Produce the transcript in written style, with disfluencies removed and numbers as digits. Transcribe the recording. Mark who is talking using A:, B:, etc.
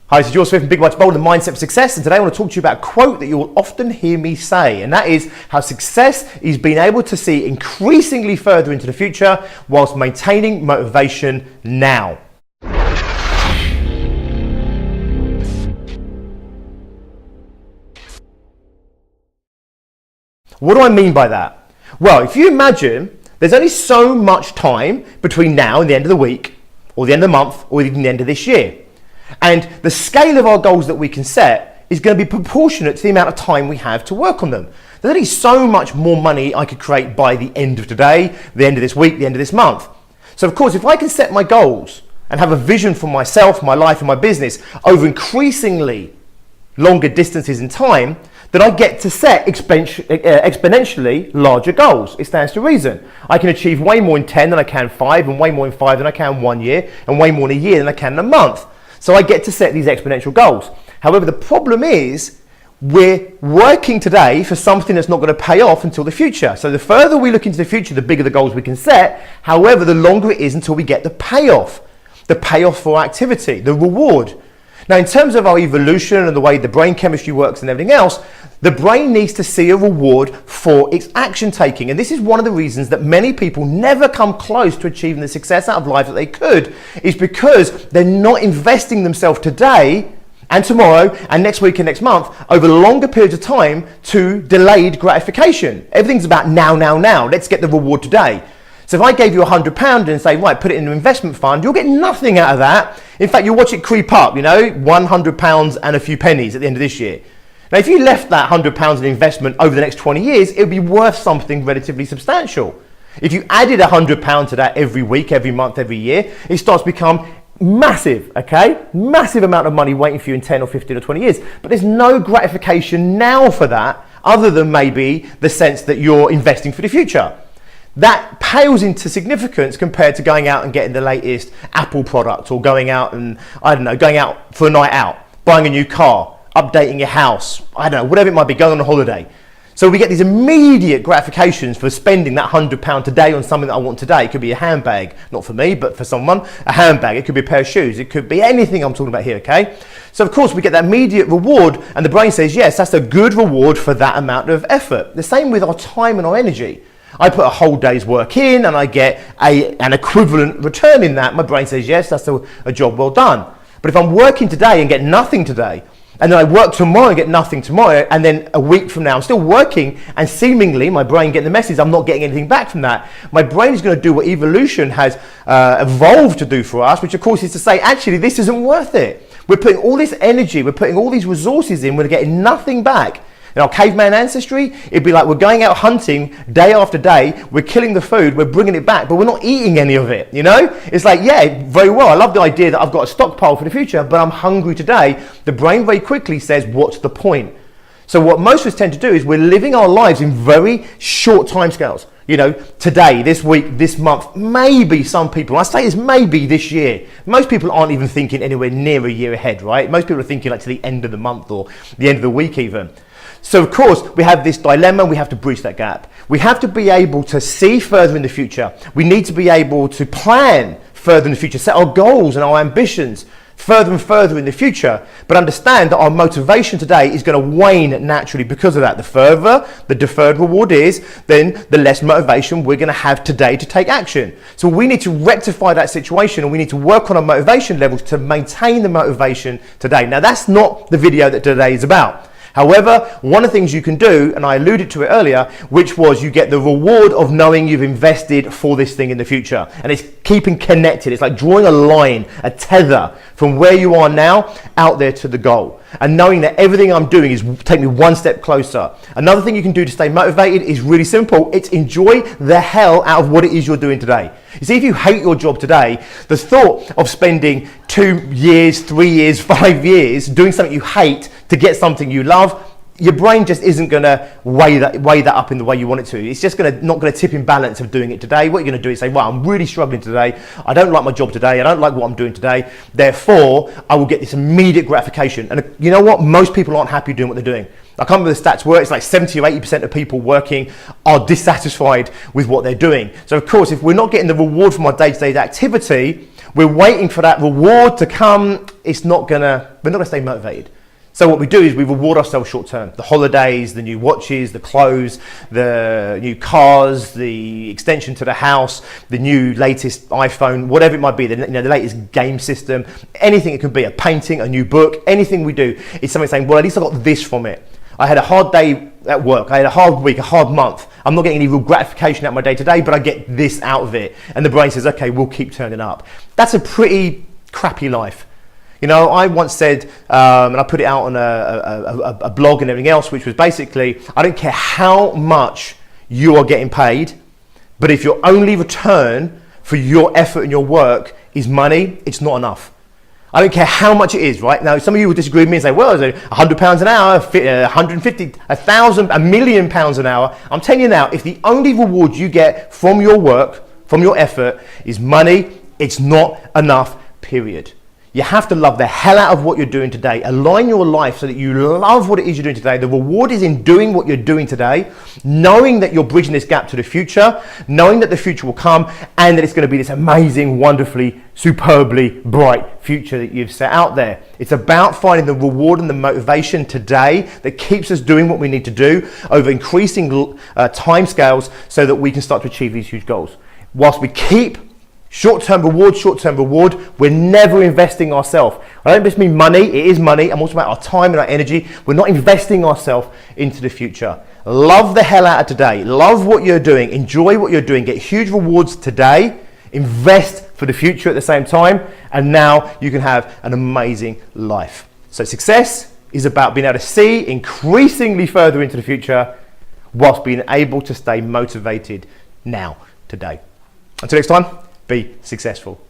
A: Hi, this is George Swift from Big Much Bold, the Mindset of Success, and today I want to talk to you about a quote that you will often hear me say, and that is how success is being able to see increasingly further into the future whilst maintaining motivation now. What do I mean by that? Well, if you imagine there's only so much time between now and the end of the week, or the end of the month, or even the end of this year. And the scale of our goals that we can set is going to be proportionate to the amount of time we have to work on them. There's only so much more money I could create by the end of today, the end of this week, the end of this month. So of course, if I can set my goals and have a vision for myself, my life and my business over increasingly longer distances in time, then I get to set exponentially larger goals. It stands to reason. I can achieve way more in 10 than I can 5, and way more in 5 than I can 1 year, and way more in a year than I can in a month. So I get to set these exponential goals. However, the problem is we're working today for something that's not going to pay off until the future. So the further we look into the future, the bigger the goals we can set. However, the longer it is until we get the payoff for our activity, the reward. Now, in terms of our evolution and the way the brain chemistry works and everything else, the brain needs to see a reward for its action taking. And this is one of the reasons that many people never come close to achieving the success out of life that they could, is because they're not investing themselves today and tomorrow and next week and next month over longer periods of time to delayed gratification. Everything's about now, now, now. Let's get the reward today. So if I gave you £100 and say, right, put it in an investment fund, you'll get nothing out of that. In fact, you'll watch it creep up, you know, £100 and a few pennies at the end of this year. Now, if you left that £100 in investment over the next 20 years, it would be worth something relatively substantial. If you added £100 to that every week, every month, every year, it starts to become massive, okay? Massive amount of money waiting for you in 10 or 15 or 20 years. But there's no gratification now for that, other than maybe the sense that you're investing for the future. That pales into significance compared to going out and getting the latest Apple product, or going out and, I don't know, going out for a night out, buying a new car, updating your house, I don't know, whatever it might be, going on a holiday. So we get these immediate gratifications for spending that £100 today on something that I want today. It could be a handbag, not for me, but for someone, a handbag. It could be a pair of shoes. It could be anything I'm talking about here, okay? So of course we get that immediate reward, and the brain says, yes, that's a good reward for that amount of effort. The same with our time and our energy. I put a whole day's work in and I get an equivalent return in that. My brain says, yes, that's a job well done. But if I'm working today and get nothing today, and then I work tomorrow and get nothing tomorrow, and then a week from now I'm still working, and seemingly my brain getting the message I'm not getting anything back from that, my brain is going to do what evolution has evolved to do for us, which of course is to say, actually, this isn't worth it. We're putting all this energy, we're putting all these resources in, we're getting nothing back. In our caveman ancestry, it'd be like we're going out hunting day after day, we're killing the food, we're bringing it back, but we're not eating any of it, you know? It's like, yeah, very well, I love the idea that I've got a stockpile for the future, but I'm hungry today. The brain very quickly says, what's the point? So what most of us tend to do is we're living our lives in very short timescales. You know, today, this week, this month, maybe some people, I say this maybe this year. Most people aren't even thinking anywhere near a year ahead, right? Most people are thinking like to the end of the month or the end of the week even. So of course, we have this dilemma, we have to bridge that gap. We have to be able to see further in the future. We need to be able to plan further in the future, set our goals and our ambitions further and further in the future, but understand that our motivation today is going to wane naturally because of that. The further the deferred reward is, then the less motivation we're going to have today to take action. So we need to rectify that situation, and we need to work on our motivation levels to maintain the motivation today. Now, that's not the video that today is about. However, one of the things you can do, and I alluded to it earlier, which was you get the reward of knowing you've invested for this thing in the future. And it's keeping connected. It's like drawing a line, a tether from where you are now out there to the goal. And knowing that everything I'm doing is take me one step closer. Another thing you can do to stay motivated is really simple. It's enjoy the hell out of what it is you're doing today. You see, if you hate your job today, the thought of spending 2 years, 3 years, 5 years doing something you hate to get something you love, your brain just isn't going to weigh that up in the way you want it to. It's just not going to tip in balance of doing it today. What you're going to do is say, well, I'm really struggling today. I don't like my job today. I don't like what I'm doing today. Therefore, I will get this immediate gratification. And you know what? Most people aren't happy doing what they're doing. I can't remember the stats were, it's like 70 or 80% of people working are dissatisfied with what they're doing. So of course, if we're not getting the reward from our day-to-day activity, we're waiting for that reward to come, we're not gonna stay motivated. So what we do is we reward ourselves short term. The holidays, the new watches, the clothes, the new cars, the extension to the house, the new latest iPhone, whatever it might be, the latest game system, anything it could be, a painting, a new book, anything we do, it's something saying, well, at least I got this from it. I had a hard day at work, I had a hard week, a hard month. I'm not getting any real gratification out of my day to day, but I get this out of it. And the brain says, okay, we'll keep turning up. That's a pretty crappy life. You know, I once said, and I put it out on a blog and everything else, which was basically, I don't care how much you are getting paid, but if your only return for your effort and your work is money, it's not enough. I don't care how much it is, right? Now, some of you will disagree with me and say, well, is it £100 an hour, 150, 1,000, £1 million an hour? I'm telling you now, if the only reward you get from your work, from your effort, is money, it's not enough, period. You have to love the hell out of what you're doing today. Align your life so that you love what it is you're doing today. The reward is in doing what you're doing today, knowing that you're bridging this gap to the future, knowing that the future will come, and that it's going to be this amazing, wonderfully, superbly bright future that you've set out there. It's about finding the reward and the motivation today that keeps us doing what we need to do over increasing timescales so that we can start to achieve these huge goals. Whilst we keep short-term reward, we're never investing ourselves. I don't just mean money, it is money. I'm also about our time and our energy. We're not investing ourselves into the future. Love the hell out of today. Love what you're doing. Enjoy what you're doing. Get huge rewards today. Invest for the future at the same time. And now you can have an amazing life. So success is about being able to see increasingly further into the future whilst being able to stay motivated now, today. Until next time, be successful.